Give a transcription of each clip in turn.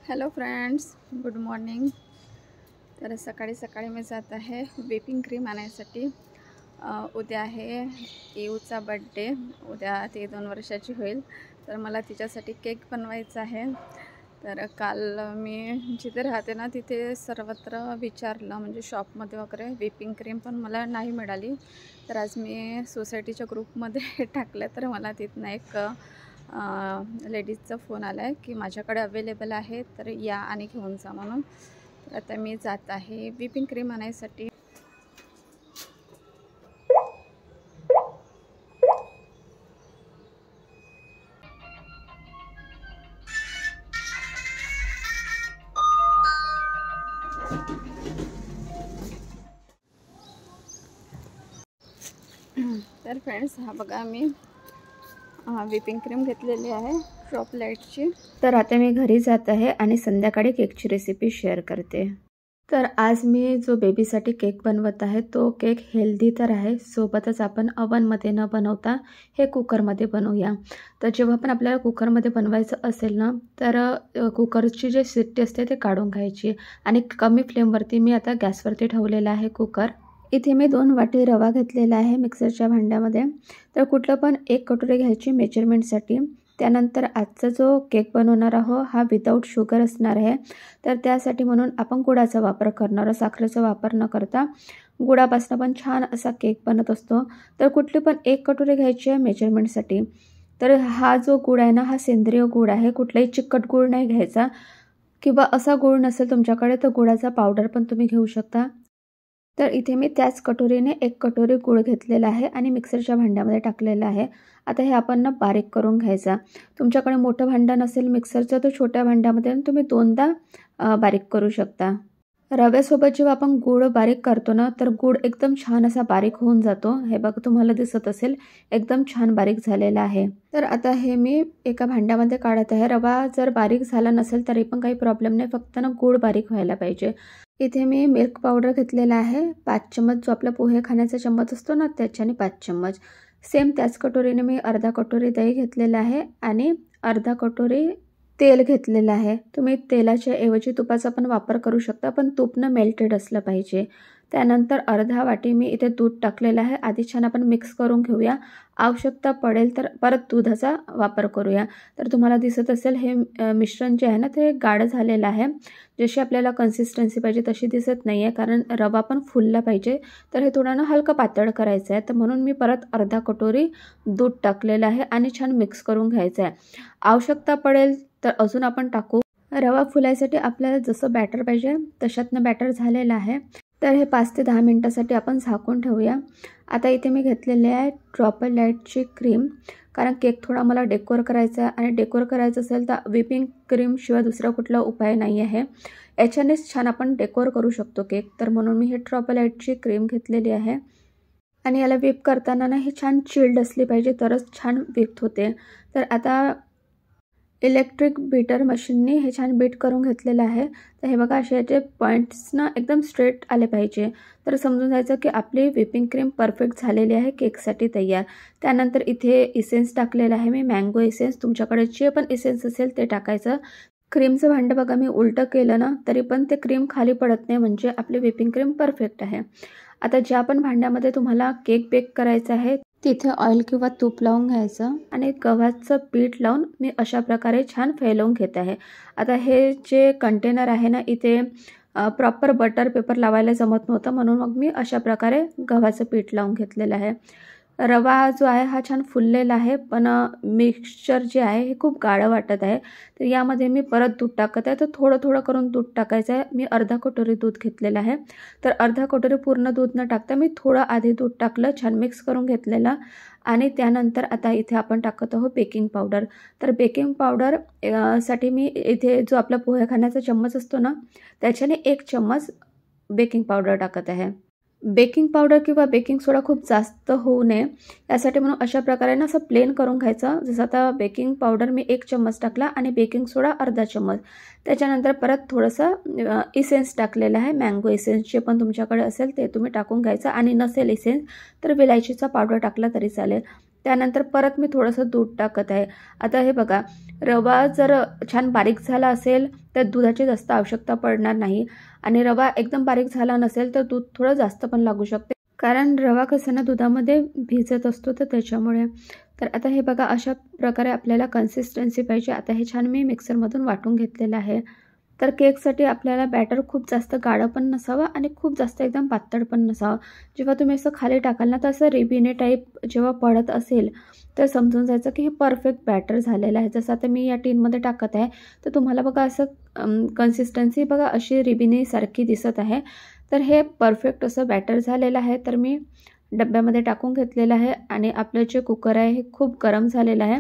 Hello friends, good morning. तर सकाळी सकाळी मी जात आहे व्हिपिंग क्रीम आणायसाठी। उद्या आहे इऊचा बर्थडे। उद्या ती 2 वर्षाची होईल, तर मला तिच्यासाठी केक बनवायचा आहे। तर काल मी जिथे राहते ना तिथे सर्वत्र विचारलं, म्हणजे शॉपमध्ये वगैरे व्हिपिंग क्रीम पण मला नाही मिळाली। तर आज मी सोसायटीच्या ग्रुपमध्ये टाकलं, तर मला तिथनं एक लेडीजचा फोन आला आहे की माझ्याकडे अवेलेबल आहे, तर या आणि घेऊन जा म्हणून। तर आता मी जात आहे व्हिपिंग क्रीम आणायसाठी। तर फ्रेंड्स, हा बघा मी व्हिपिंग क्रीम घेतलेली आहे ड्रॉपलेटची। तर आता मी घरी जात आहे आणि संध्याकाळी केकची रेसिपी शेअर करते। तर आज मी जो बेबीसाठी केक बनवत आहे तो केक हेल्दी तर आहे, सोबतच आपण ओव्हनमध्ये न बनवता हे कुकरमध्ये बनवूया। तर जेव्हा पण आपल्याला कुकरमध्ये बनवायचं असेल ना, तर कुकरची जी शिट्टी असते ते काढून घ्यायची आणि कमी फ्लेमवरती मी आता गॅसवरती ठेवलेला आहे कुकर। इथे मी 2 वाटी रवा घेतलेला आहे मिक्सरच्या भांड्यामध्ये। तर कुठलं पण 1 कटोरी घ्यायची मेजरमेंटसाठी। त्यानंतर आजचा जो केक बनवणार आहोत हा विदाऊट शुगर असणार आहे, तर त्यासाठी म्हणून आपण गुळाचा वापर करणार आहोत, साखरेचा वापर न करता गुळापासून पण छान असा केक बनत असतो। तर कुठली पण 1 कटोरी घ्यायची आहे मेजरमेंटसाठी। तर हा जो गुळ आहे ना, हा सेंद्रिय गुळ आहे, कुठलाही चिकट गुळ नाही घ्यायचा, किंवा असा गुळ नसेल तुमच्याकडे तर गुळाचा पावडर पण तुम्ही घेऊ शकता। तर इथे मी त्याच कटोरीने 1 कटोरी गूळ घेतलेला आहे आणि मिक्सरच्या भांड्यामध्ये टाकलेला आहे। आता हे आपण ना बारीक करून घ्यायचा। तुमच्याकडे मोठं भांडं नसेल मिक्सरचं तर छोट्या भांड्यामध्ये तुम्ही 2दा बारीक करू शकता। रव्यासोबत जेव्हा आपण गूळ बारीक करतो ना, तर गूळ एकदम छान असा बारीक होऊन जातो। हे बघा, तुम्हाला दिसत असेल एकदम छान बारीक झालेला आहे। तर आता हे मी एका भांड्यामध्ये काढत आहे। रवा जर बारीक झाला नसेल तरी पण काही प्रॉब्लेम नाही, फक्त ना गूळ बारीक व्हायला पाहिजे। इथे मी मिल्क पावडर घेतलेला आहे 5 चम्मच, जो आपला पोहे खाण्याचा चम्मच असतो ना त्याच्याने 5 चम्मच। सेम त्याच कटोरीने मी अर्धा कटोरी दही घेतलेला आहे आणि अर्धा कटोरी तेल घेतलेलं आहे। तुम्ही तेलाच्या ऐवजी तुपाचा पण वापर करू शकता, पण तूप ना मेल्टेड असलं पाहिजे। त्यानंतर अर्धा वाटी मी इथे दूध टाकलेलं आहे। आधी छान आपण मिक्स करून घेऊया, आवश्यकता पडेल तर परत दुधाचा वापर करूया। तर तुम्हाला दिसत असेल हे मिश्रण जे आहे ना ते गाढ झालेलं आहे, जशी आपल्याला कन्सिस्टन्सी पाहिजे तशी दिसत नाही आहे, कारण रवा पण फुलला पाहिजे। तर हे थोडं ना हलकं पातळ करायचं आहे, तर म्हणून मी परत अर्धा कटोरी दूध टाकलेलं आहे आणि छान मिक्स करून घ्यायचं आहे। आवश्यकता पडेल तर अजून आपण टाकू। रवा फुलायसाठी आपल्याला जसं बॅटर पाहिजे तशातनं बॅटर झालेलं आहे। तर हे 5 ते 10 मिनिटासाठी आपण झाकून ठेवूया। आता इथे मी घेतलेले आहे ड्रॉपलेटची क्रीम, कारण केक थोडा मला डेकोर करायचा आहे आणि डेकोर करायचं असेल तर व्हिपिंग क्रीम शिवाय दुसरा कुठला उपाय नाही आहे। याच्यानेच छान आपण डेकोर करू शकतो केक, तर म्हणून मी हे ड्रॉपलेटची क्रीम घेतलेली आहे। आणि याला व्हिप करताना ना ही छान चिल्ड असली पाहिजे, तरच छान व्हिप होते। तर आता इलेक्ट्रिक बीटर मशीनने हे छान बीट करून घेतलेलं आहे। तर हे बघा, असे याचे पॉईंट्स ना एकदम स्ट्रेट आले पाहिजे, तर समजून जायचं की आपली व्हिपिंग क्रीम परफेक्ट झालेली आहे, केकसाठी तयार। त्यानंतर इथे इसेन्स टाकलेला आहे मी, मँगो इसेन्स। तुमच्याकडे जे पण इसेन्स असेल ते टाकायचं। क्रीमचं भांडं बघा, मी उलटं केलं ना तरी पण ते क्रीम खाली पडत नाही, म्हणजे आपली व्हिपिंग क्रीम परफेक्ट आहे। आता ज्या पण भांड्यामध्ये तुम्हाला केक बेक करायचा आहे तिथे ऑइल किंवा तूप लावून घ्यायचं आणि गव्हाचं पीठ लावून मी अशा प्रकारे छान फैलवून घेत आहे। आता हे जे कंटेनर आहे ना, इथे प्रॉपर बटर पेपर लावायला जमत नव्हतं, म्हणून मग मी अशा प्रकारे गव्हाचं पीठ लावून घेतलेलं आहे। रवा जो आहे हा छान फुललेला आहे, पण मिक्सचर जे आहे हे खूप गाढं वाटत आहे। तर यामध्ये मी परत दूध टाकत आहे, तर थोडं थोडं करून दूध टाकायचं आहे। मी अर्धा कटोरी दूध घेतलेलं आहे, तर अर्धा कटोरी पूर्ण दूध न टाकता मी थोडं आधी दूध टाकलं, छान मिक्स करून घेतलेलं। आणि त्यानंतर आता इथे आपण टाकत आहोत बेकिंग पावडर। तर बेकिंग पावडर साठी मी इथे जो आपला पोहे खाण्याचा चम्मच असतो ना त्याच्याने 1 चम्मच बेकिंग पावडर टाकत आहे। बेकिंग पावडर किंवा बेकिंग सोडा खूप जास्त होऊ नये यासाठी म्हणून अशा प्रकारे ना असं प्लेन करून घ्यायचं। जसं आता बेकिंग पावडर मी 1 चम्मच टाकला आणि बेकिंग सोडा अर्धा चम्मच। त्याच्यानंतर परत थोडंसं इसेन्स टाकलेलं आहे, मँगो इसेन्स। जे पण तुमच्याकडे असेल ते तुम्ही टाकून घ्यायचं, आणि नसेल इसेन्स तर विलायचीचा पावडर टाकला तरी चालेल। त्यानंतर परत मी थोडंसं दूध टाकत आहे. आता हे बघा, रवा जर छान बारीक झाला असेल तर दुधाची जास्त आवश्यकता पडणार नाही, आणि रवा एकदम बारीक झाला नसेल तर दूध थोडं जास्त पण लागू शकते, कारण रवा कसं ना दुधामध्ये भिजत असतो, तर त्याच्यामुळे. तर आता हे बघा, अशा प्रकारे आपल्याला कन्सिस्टन्सी पाहिजे. आता हे छान मी मिक्सरमधून वाटून घेतलेलं आहे. तर केकसाठी आपल्याला बॅटर खूप जास्त गाढं पण नसावं आणि खूप जास्त एकदम पातळ पण नसावं. जेव्हा तुम्ही असं खाली टाकाल ना, तर असं रिबिने टाईप जेव्हा पडत असेल तर समजून जायचं की हे परफेक्ट बॅटर झालेलं आहे. जसं आता मी या टीनमध्ये टाकत आहे, तर तुम्हाला बघा असं कन्सिस्टन्सी बघा अशी रिबिनेसारखी दिसत आहे. तर हे परफेक्ट असं बॅटर झालेलं आहे. तर मी डब्यामध्ये टाकून घेतलेलं आहे, आणि आपलं जे कुकर आहे हे खूप गरम झालेलं आहे.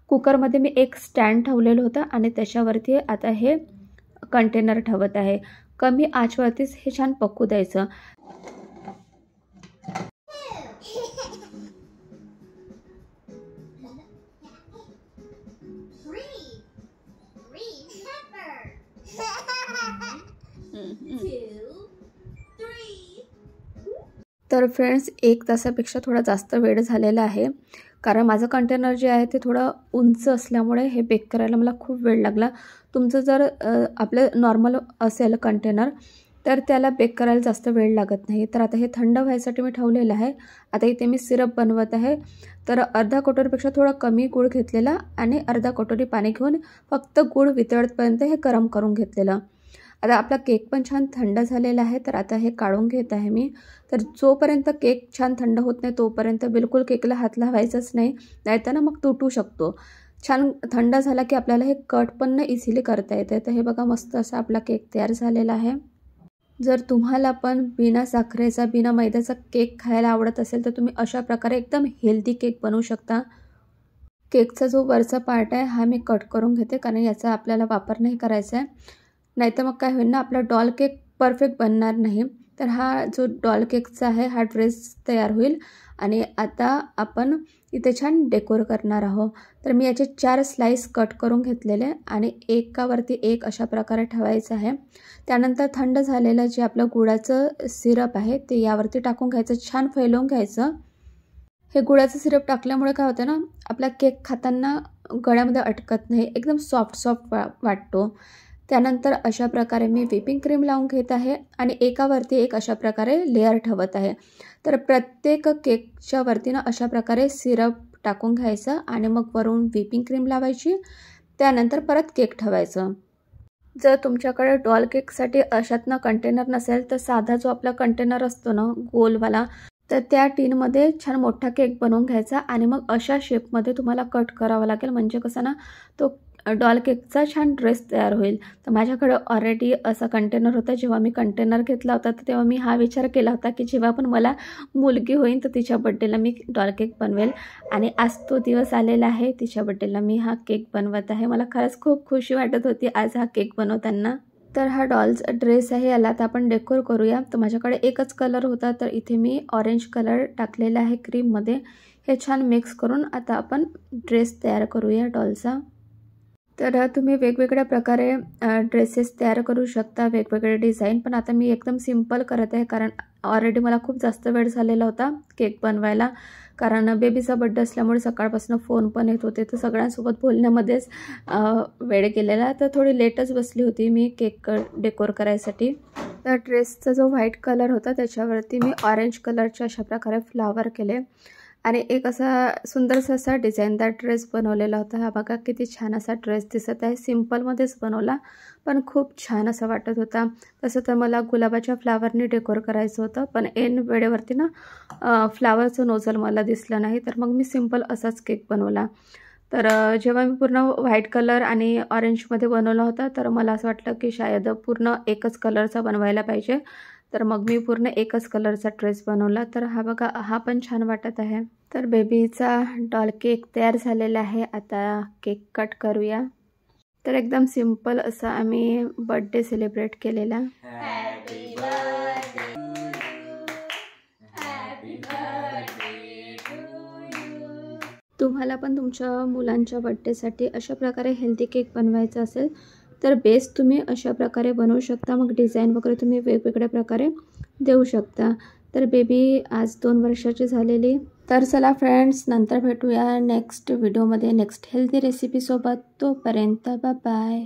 कुकरमध्ये मी एक स्टँड ठेवलेलं होतं, आणि त्याच्यावरती आता हे कंटेनर ठेवत आहे. कमी आचवरतीच हे छान पकू द्यायचं. तर फ्रेंड्स, 1 तासापेक्षा थोडा जास्त वेळ झालेला आहे, कारण माझं कंटेनर जे आहे ते थोडं उंच असल्यामुळे हे बेक करायला मला खूप वेळ लागला. तुमचं जर आपलं नॉर्मल असेल कंटेनर तर त्याला बेक करायला जास्त वेळ लागत नाही. तर आता हे थंड व्हायसाठी मी ठेवलेलं आहे. आता इथे मी सिरप बनवत आहे. तर अर्धा कटोरीपेक्षा थोडा कमी गूळ घेतलेला, आणि अर्धा कटोरी पाणी घेऊन फक्त गूळ वितळतपर्यंत हे गरम करून घेतलेलं. आता आपला केक पण छान थंड झालेला आहे. तर आता हे काढून घेत आहे मी. तर जोपर्यंत केक छान थंड होत नाही तोपर्यंत बिलकुल केकला हात लावायचाच नाही, नाहीतर ना मग तुटू शकतो. छान थंड झाला की आपल्याला हे कट पण ना इझिली करता येते. तर हे बघा, मस्त असा आपला केक तयार झालेला आहे. जर तुम्हाला पण बिना साखरेचा, बिना मैद्याचा केक खायला आवडत असेल तर तुम्ही अशा प्रकारे एकदम हेल्दी केक बनवू शकता. केकचा जो वरचा पार्ट आहे हा मी कट करून घेते, कारण याचा आपल्याला वापर नाही करायचा आहे. नाहीतर मग काय होईल ना, आपला डॉल केक परफेक्ट बनणार नाही. तर हा जो डॉल केकचा आहे हा ड्रेस तयार होईल, आणि आता आपण इथे छान डेकोर करणार आहोत. तर मी याचे 4 स्लाइस कट करून घेतलेले, आणि एकावरती एक अशा प्रकारे ठेवायचं आहे. त्यानंतर थंड झालेलं जे आपलं गुळाचं सिरप आहे ते यावरती टाकून घ्यायचं, छान फैलवून घ्यायचं. हे गुळाचं सिरप टाकल्यामुळे काय होतं ना, आपला केक खाताना गळ्यामध्ये अटकत नाही, एकदम सॉफ्ट वाटतो. त्यानंतर अशा प्रकारे मी व्हिपिंग क्रीम लावून घेत आहे, आणि एकावरती एक अशा प्रकारे लेअर ठेवत आहे. तर प्रत्येक केकच्या वरती ना अशा प्रकारे सिरप टाकून घ्यायचं, आणि मग वरून व्हिपिंग क्रीम लावायची. त्यानंतर परत केक ठेवायचं. जर तुमच्याकडे डॉल केकसाठी अशातनं कंटेनर नसेल तर साधा जो आपला कंटेनर असतो ना गोलवाला, तर त्या टीनमध्ये छान मोठा केक बनवून घ्यायचा, आणि मग अशा शेपमध्ये तुम्हाला कट करावा लागेल. म्हणजे कसं ना, तो डॉल केकचा छान ड्रेस तयार होईल. तर माझ्याकडे ऑलरेडी असा कंटेनर होता. जेव्हा मी कंटेनर घेतला होता तर तेव्हा मी हा विचार केला होता की जेव्हा पण मला मुलगी होईल तर तिच्या बड्डेला मी डॉल केक बनवेल, आणि आज तो दिवस आलेला आहे. तिच्या बड्डेला मी हा केक बनवत आहे. मला खरंच खूप खुशी वाटत होती आज हा केक बनवताना. तर हा डॉलचा ड्रेस आहे, याला आता आपण डेकोर करूया. तर माझ्याकडे एकच कलर होता, तर इथे मी ऑरेंज कलर टाकलेला आहे क्रीममध्ये. हे छान मिक्स करून आता आपण ड्रेस तयार करूया डॉलचा. तर तुम्ही वेगवेगळ्या प्रकारे ड्रेसेस तयार करू शकता, वेगवेगळे डिझाईन. पण आता मी एकदम सिंपल करत आहे, कारण ऑलरेडी मला खूप जास्त वेळ झालेला होता केक बनवायला. कारण बेबीचा बड्डे असल्यामुळे सकाळपासून फोन पण येत होते, तर सगळ्यांसोबत बोलण्यामध्येच वेळ गेलेला. तर थोडी लेटच बसली होती मी केक डेकोर करायसाठी. तर ड्रेसचा जो व्हाईट कलर होता त्याच्यावरती मी ऑरेंज कलरचे अशा प्रकारे फ्लावर केले, आणि एक असा सुंदरसा असा डिझाईनदार ड्रेस बनवलेला होता. हा बघा किती छान असा ड्रेस दिसत आहे. सिम्पलमध्येच बनवला, पण खूप छान असा वाटत होता. तसं तर मला गुलाबाच्या फ्लावरने डेकोर करायचं होतं, पण ऐन वेळेवरती ना फ्लावरचं नोझल मला दिसलं नाही, तर मग मी सिम्पल असाच केक बनवला. तर जेव्हा मी पूर्ण व्हाईट कलर आणि ऑरेंजमध्ये बनवला होता, तर मला असं वाटलं की शायद पूर्ण एकच कलरचा बनवायला पाहिजे. तर मग मी पूर्ण एकच कलरचा ड्रेस बनवला. तर हा बघा, हा पण छान वाटत आहे. तर बेबीचा डॉल केक तयार झालेला आहे. आता केक कट करूया. तर एकदम सिंपल असा आम्ही बर्थडे सेलिब्रेट केलेला. Happy birthday to you. तुम्हाला पण तुमच्या मुलांच्या बर्थडेसाठी अशा प्रकारे हेल्दी केक बनवायचा असेल तर बेस तुम्ही अशा प्रकारे बनवू शकता. मग डिझाईन वगैरे तुम्ही वेगवेगळ्या प्रकारे देऊ शकता. तर बेबी आज 2 वर्षाची झालेली. तर चला फ्रेंड्स, नंतर भेटूया नेक्स्ट व्हिडिओमध्ये नेक्स्ट हेल्दी रेसिपीसोबत. तोपर्यंत बाय बाय.